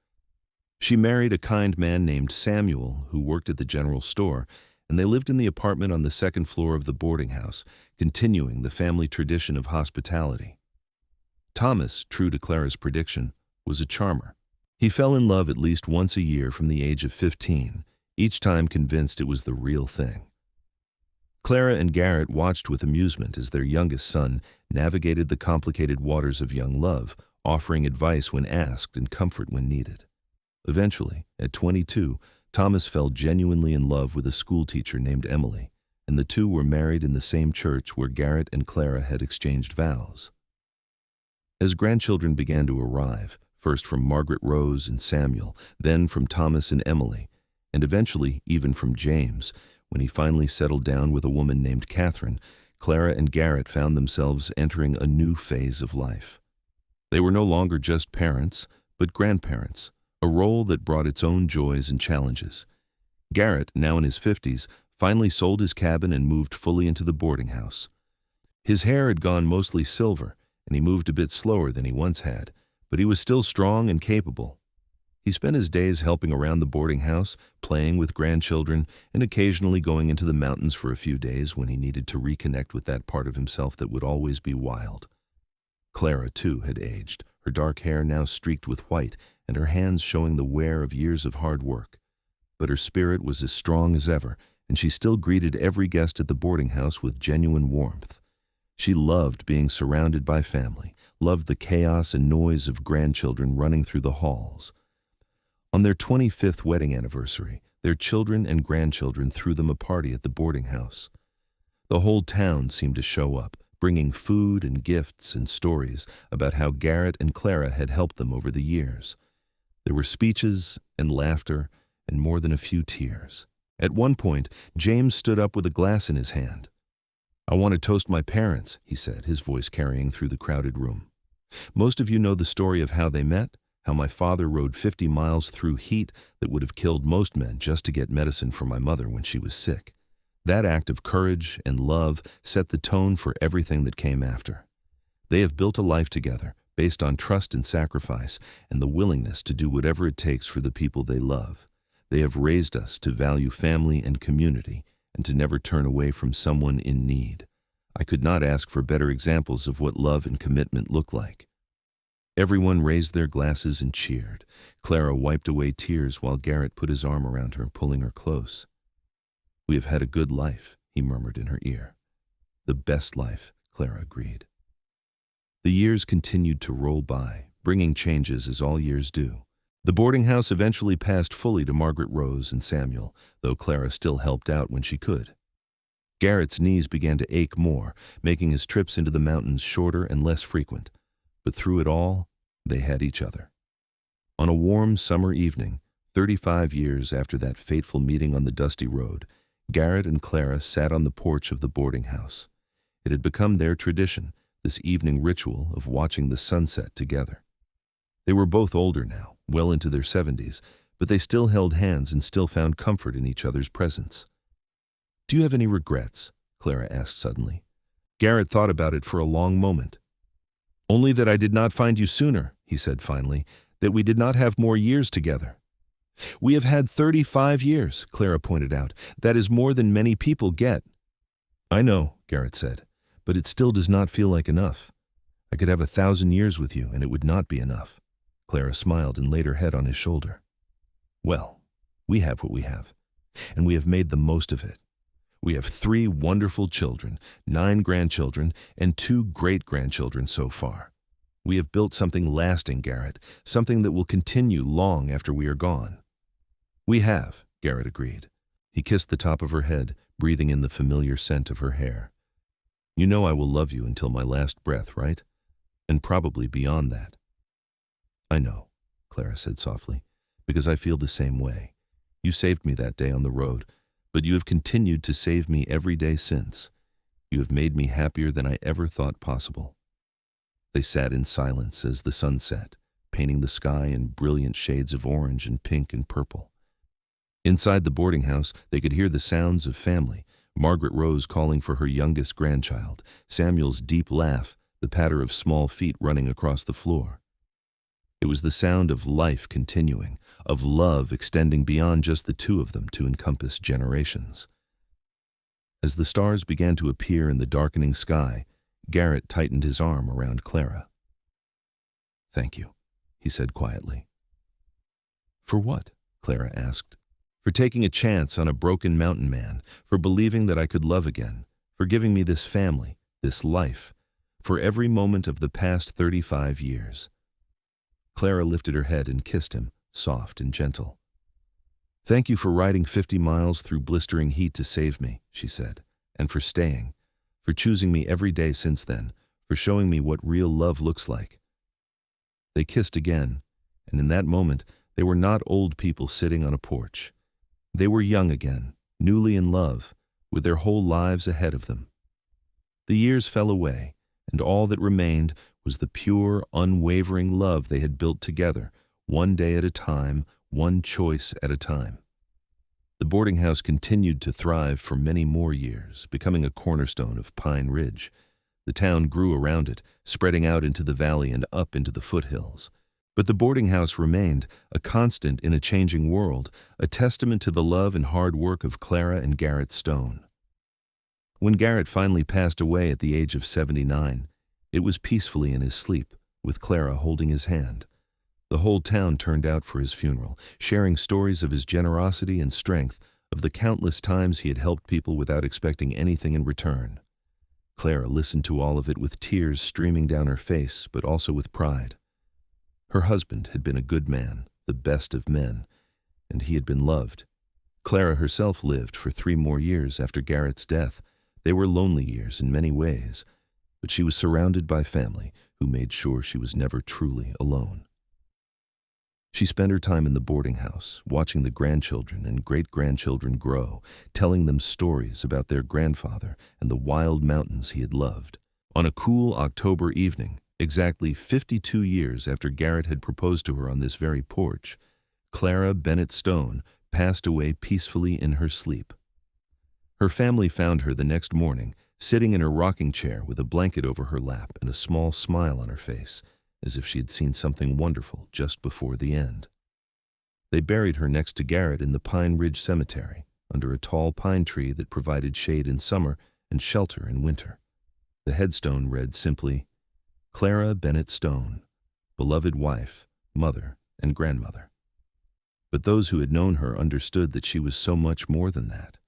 She married a kind man named Samuel who worked at the general store, and they lived in the apartment on the second floor of the boarding house, continuing the family tradition of hospitality. Thomas, true to Clara's prediction, was a charmer. He fell in love at least once a year from the age of 15, each time convinced it was the real thing. Clara and Garrett watched with amusement as their youngest son navigated the complicated waters of young love, offering advice when asked and comfort when needed. Eventually, at 22, Thomas fell genuinely in love with a schoolteacher named Emily, and the two were married in the same church where Garrett and Clara had exchanged vows. As grandchildren began to arrive, first from Margaret Rose and Samuel, then from Thomas and Emily, and eventually even from James, when he finally settled down with a woman named Catherine, Clara and Garrett found themselves entering a new phase of life. They were no longer just parents, but grandparents, a role that brought its own joys and challenges. Garrett, now in his 50s, finally sold his cabin and moved fully into the boarding house. His hair had gone mostly silver, and he moved a bit slower than he once had, but he was still strong and capable. He spent his days helping around the boarding house, playing with grandchildren, and occasionally going into the mountains for a few days when he needed to reconnect with that part of himself that would always be wild. Clara, too, had aged, her dark hair now streaked with white, and her hands showing the wear of years of hard work. but her spirit was as strong as ever, and she still greeted every guest at the boarding house with genuine warmth. She loved being surrounded by family, loved the chaos and noise of grandchildren running through the halls. On their 25th wedding anniversary, their children and grandchildren threw them a party at the boarding house. The whole town seemed to show up, bringing food and gifts and stories about how Garrett and Clara had helped them over the years. There were speeches and laughter and more than a few tears. At one point, James stood up with a glass in his hand. "I want to toast my parents," he said, his voice carrying through the crowded room. "Most of you know the story of how they met, how my father rode 50 miles through heat that would have killed most men just to get medicine for my mother when she was sick. That act of courage and love set the tone for everything that came after. They have built a life together, based on trust and sacrifice, and the willingness to do whatever it takes for the people they love. They have raised us to value family and community, and to never turn away from someone in need. I could not ask for better examples of what love and commitment look like." Everyone raised their glasses and cheered. Clara wiped away tears while Garrett put his arm around her, pulling her close. "We have had a good life," he murmured in her ear. "The best life," Clara agreed. The years continued to roll by, bringing changes as all years do. The boarding house eventually passed fully to Margaret Rose and Samuel, though Clara still helped out when she could. Garrett's knees began to ache more, making his trips into the mountains shorter and less frequent. But through it all, they had each other. On a warm summer evening, 35 years after that fateful meeting on the dusty road, Garrett and Clara sat on the porch of the boarding house. It had become their tradition, this evening ritual of watching the sunset together. They were both older now, well into their 70s, but they still held hands and still found comfort in each other's presence. "Do you have any regrets?" Clara asked suddenly. Garrett thought about it for a long moment. "Only that I did not find you sooner," he said finally, "that we did not have more years together." "We have had 35 years, Clara pointed out. "That is more than many people get." "I know," Garrett said, "but it still does not feel like enough. I could have 1,000 years with you, and it would not be enough." Clara smiled and laid her head on his shoulder. "Well, we have what we have, and we have made the most of it. We have 3 wonderful children, 9 grandchildren, and 2 great-grandchildren so far. We have built something lasting, Garrett, something that will continue long after we are gone." "We have," Garrett agreed. He kissed the top of her head, breathing in the familiar scent of her hair. "You know I will love you until my last breath, right? And probably beyond that." "I know," Clara said softly, "because I feel the same way. You saved me that day on the road, but you have continued to save me every day since. You have made me happier than I ever thought possible." They sat in silence as the sun set, painting the sky in brilliant shades of orange and pink and purple. Inside the boarding house, they could hear the sounds of family, Margaret Rose calling for her youngest grandchild, Samuel's deep laugh, the patter of small feet running across the floor. It was the sound of life continuing, of love extending beyond just the 2 of them to encompass generations. As the stars began to appear in the darkening sky, Garrett tightened his arm around Clara. "Thank you," he said quietly. "For what?" Clara asked. "For taking a chance on a broken mountain man, for believing that I could love again, for giving me this family, this life, for every moment of the past 35 years. Clara lifted her head and kissed him, soft and gentle. "Thank you for riding 50 miles through blistering heat to save me," she said, "and for staying, for choosing me every day since then, for showing me what real love looks like." They kissed again, and in that moment, they were not old people sitting on a porch. They were young again, newly in love, with their whole lives ahead of them. The years fell away, and all that remained was the pure, unwavering love they had built together, one day at a time, one choice at a time. The boarding house continued to thrive for many more years, becoming a cornerstone of Pine Ridge. The town grew around it, spreading out into the valley and up into the foothills. But the boarding house remained, a constant in a changing world, a testament to the love and hard work of Clara and Garrett Stone. When Garrett finally passed away at the age of 79, it was peacefully in his sleep, with Clara holding his hand. The whole town turned out for his funeral, sharing stories of his generosity and strength, of the countless times he had helped people without expecting anything in return. Clara listened to all of it with tears streaming down her face, but also with pride. Her husband had been a good man, the best of men, and he had been loved. Clara herself lived for 3 more years after Garrett's death. They were lonely years in many ways, but she was surrounded by family who made sure she was never truly alone. She spent her time in the boarding house, watching the grandchildren and great-grandchildren grow, telling them stories about their grandfather and the wild mountains he had loved. On a cool October evening, exactly 52 years after Garrett had proposed to her on this very porch, Clara Bennett Stone passed away peacefully in her sleep. Her family found her the next morning, sitting in her rocking chair with a blanket over her lap and a small smile on her face, as if she had seen something wonderful just before the end. They buried her next to Garrett in the Pine Ridge Cemetery, under a tall pine tree that provided shade in summer and shelter in winter. The headstone read simply, "Clara Bennett Stone, beloved wife, mother, and grandmother." But those who had known her understood that she was so much more than that.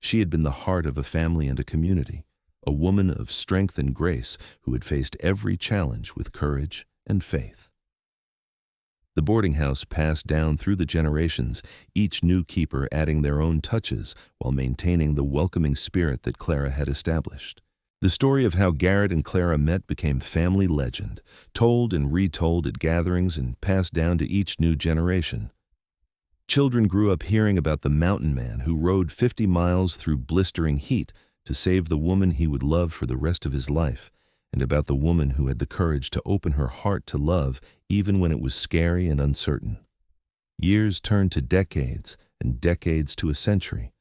She had been the heart of a family and a community, a woman of strength and grace who had faced every challenge with courage and faith. The boarding house passed down through the generations, each new keeper adding their own touches while maintaining the welcoming spirit that Clara had established. The story of how Garrett and Clara met became family legend, told and retold at gatherings and passed down to each new generation. Children grew up hearing about the mountain man who rode 50 miles through blistering heat to save the woman he would love for the rest of his life, and about the woman who had the courage to open her heart to love even when it was scary and uncertain. Years turned to decades, and decades to a century.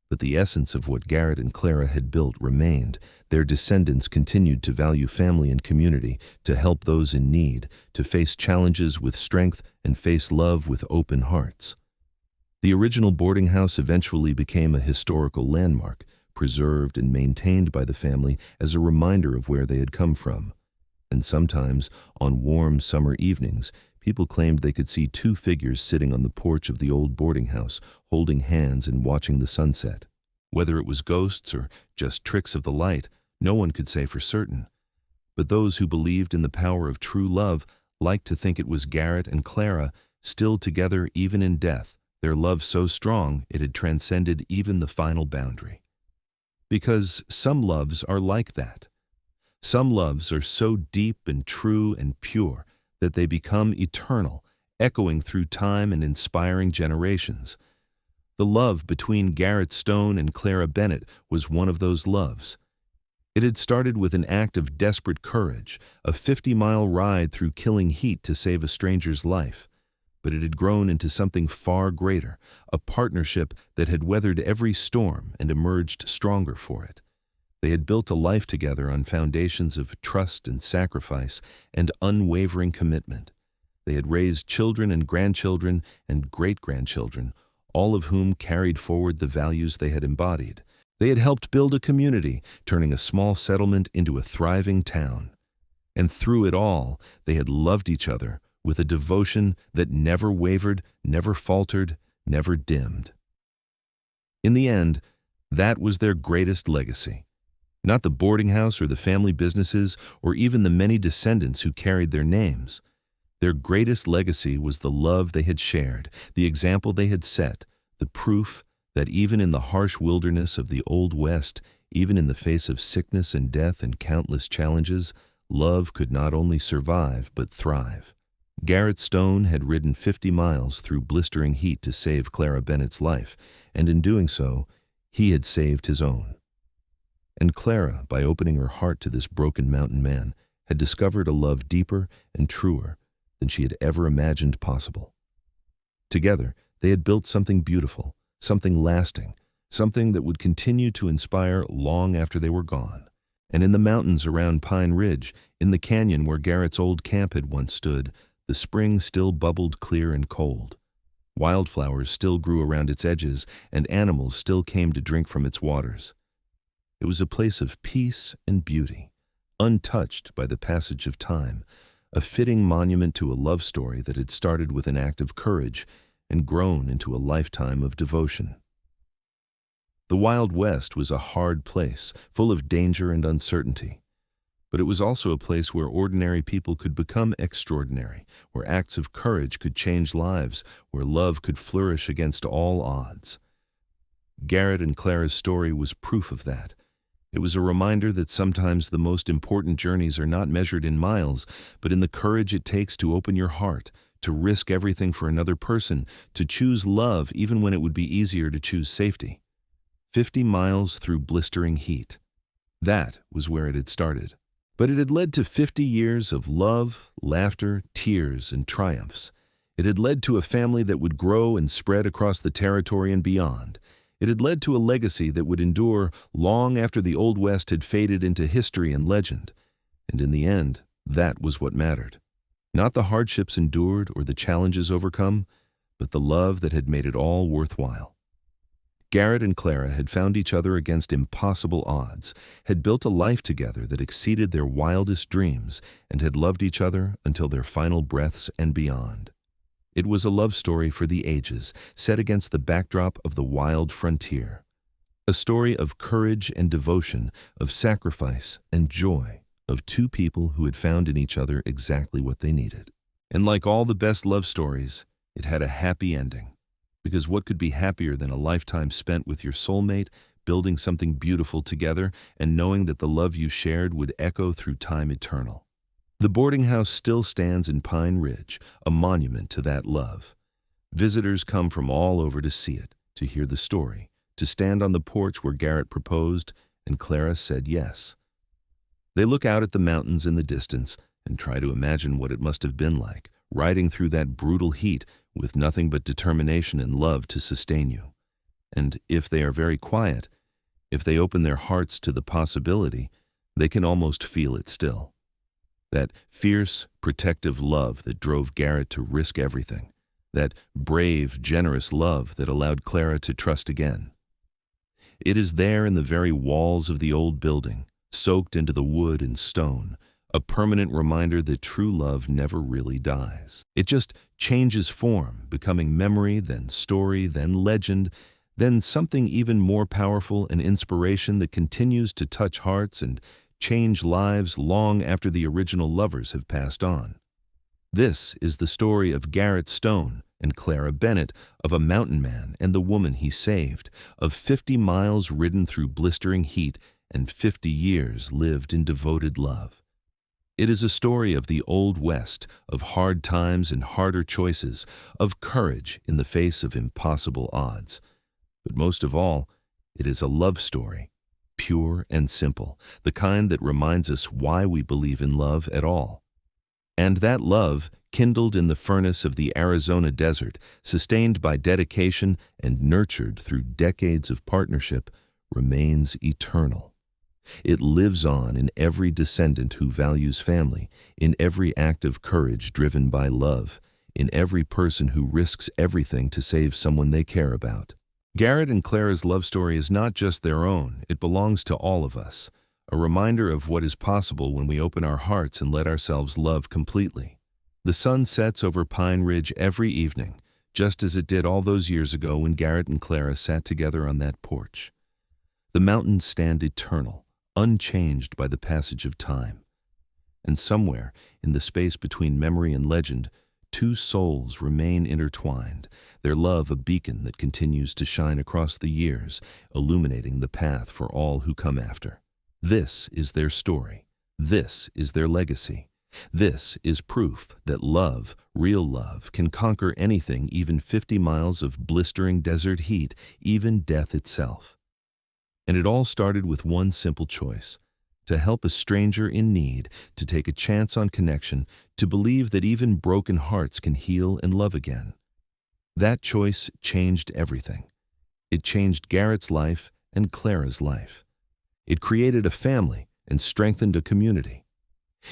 But the essence of what Garrett and Clara had built remained. Their descendants continued to value family and community, to help those in need, to face challenges with strength and face love with open hearts. The original boarding house eventually became a historical landmark, preserved and maintained by the family as a reminder of where they had come from. And sometimes, on warm summer evenings, people claimed they could see 2 figures sitting on the porch of the old boarding house, holding hands and watching the sunset. Whether it was ghosts or just tricks of the light, no one could say for certain. But those who believed in the power of true love liked to think it was Garrett and Clara, still together even in death, their love so strong it had transcended even the final boundary. Because some loves are like that. Some loves are so deep and true and pure that they become eternal, echoing through time and inspiring generations. The love between Garrett Stone and Clara Bennett was one of those loves. It had started with an act of desperate courage, a 50-mile ride through killing heat to save a stranger's life. But it had grown into something far greater, a partnership that had weathered every storm and emerged stronger for it. They had built a life together on foundations of trust and sacrifice and unwavering commitment. They had raised children and grandchildren and great-grandchildren, all of whom carried forward the values they had embodied. They had helped build a community, turning a small settlement into a thriving town. And through it all, they had loved each other with a devotion that never wavered, never faltered, never dimmed. In the end, that was their greatest legacy. Not the boarding house or the family businesses or even the many descendants who carried their names. Their greatest legacy was the love they had shared, the example they had set, the proof that even in the harsh wilderness of the Old West, even in the face of sickness and death and countless challenges, love could not only survive but thrive. Garrett Stone had ridden 50 miles through blistering heat to save Clara Bennett's life, and in doing so, he had saved his own. And Clara, by opening her heart to this broken mountain man, had discovered a love deeper and truer than she had ever imagined possible. Together, they had built something beautiful, something lasting, something that would continue to inspire long after they were gone. And in the mountains around Pine Ridge, in the canyon where Garrett's old camp had once stood, the spring still bubbled clear and cold. Wildflowers still grew around its edges, and animals still came to drink from its waters. It was a place of peace and beauty, untouched by the passage of time, a fitting monument to a love story that had started with an act of courage and grown into a lifetime of devotion. The Wild West was a hard place, full of danger and uncertainty. But it was also a place where ordinary people could become extraordinary, where acts of courage could change lives, where love could flourish against all odds. Garrett and Clara's story was proof of that. It was a reminder that sometimes the most important journeys are not measured in miles, but in the courage it takes to open your heart, to risk everything for another person, to choose love even when it would be easier to choose safety. 50 miles through blistering heat. That was where it had started. But it had led to 50 years of love, laughter, tears, and triumphs. It had led to a family that would grow and spread across the territory and beyond. It had led to a legacy that would endure long after the Old West had faded into history and legend. And in the end, that was what mattered. Not the hardships endured or the challenges overcome, but the love that had made it all worthwhile. Garrett and Clara had found each other against impossible odds, had built a life together that exceeded their wildest dreams, and had loved each other until their final breaths and beyond. It was a love story for the ages, set against the backdrop of the wild frontier. A story of courage and devotion, of sacrifice and joy, of two people who had found in each other exactly what they needed. And like all the best love stories, it had a happy ending. Because what could be happier than a lifetime spent with your soulmate, building something beautiful together, and knowing that the love you shared would echo through time eternal? The boarding house still stands in Pine Ridge, a monument to that love. Visitors come from all over to see it, to hear the story, to stand on the porch where Garrett proposed and Clara said yes. They look out at the mountains in the distance and try to imagine what it must have been like, riding through that brutal heat with nothing but determination and love to sustain you. And if they are very quiet, if they open their hearts to the possibility, they can almost feel it still. That fierce, protective love that drove Garrett to risk everything. That brave, generous love that allowed Clara to trust again. It is there in the very walls of the old building, soaked into the wood and stone, a permanent reminder that true love never really dies. It just changes form, becoming memory, then story, then legend, then something even more powerful, an inspiration that continues to touch hearts and change lives long after the original lovers have passed on. This is the story of Garrett Stone and Clara Bennett, of a mountain man and the woman he saved, of 50 miles ridden through blistering heat and 50 years lived in devoted love. It is a story of the Old West, of hard times and harder choices, of courage in the face of impossible odds. But most of all, it is a love story, pure and simple, the kind that reminds us why we believe in love at all. And that love, kindled in the furnace of the Arizona desert, sustained by dedication and nurtured through decades of partnership, remains eternal. It lives on in every descendant who values family, in every act of courage driven by love, in every person who risks everything to save someone they care about. Garrett and Clara's love story is not just their own, it belongs to all of us, a reminder of what is possible when we open our hearts and let ourselves love completely. The sun sets over Pine Ridge every evening, just as it did all those years ago when Garrett and Clara sat together on that porch. The mountains stand eternal, unchanged by the passage of time. And somewhere, in the space between memory and legend, two souls remain intertwined, their love a beacon that continues to shine across the years, illuminating the path for all who come after. This is their story. This is their legacy. This is proof that love, real love, can conquer anything, even 50 miles of blistering desert heat, even death itself. And it all started with one simple choice: to help a stranger in need, to take a chance on connection, to believe that even broken hearts can heal and love again. That choice changed everything. It changed Garrett's life and Clara's life. It created a family and strengthened a community.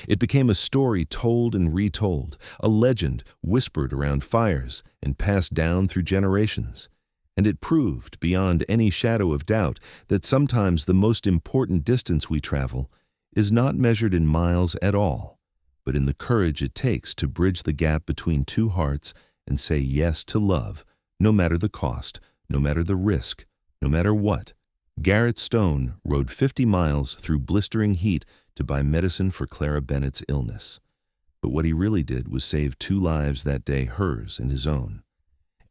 It became a story told and retold, a legend whispered around fires and passed down through generations. And it proved, beyond any shadow of doubt, that sometimes the most important distance we travel is not measured in miles at all, but in the courage it takes to bridge the gap between two hearts and say yes to love, no matter the cost, no matter the risk, no matter what. Garrett Stone rode 50 miles through blistering heat to buy medicine for Clara Bennett's illness. But what he really did was save 2 lives that day, hers and his own.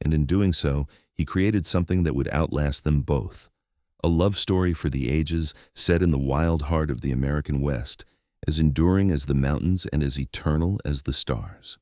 And in doing so, he created something that would outlast them both. A love story for the ages set in the wild heart of the American West, as enduring as the mountains and as eternal as the stars.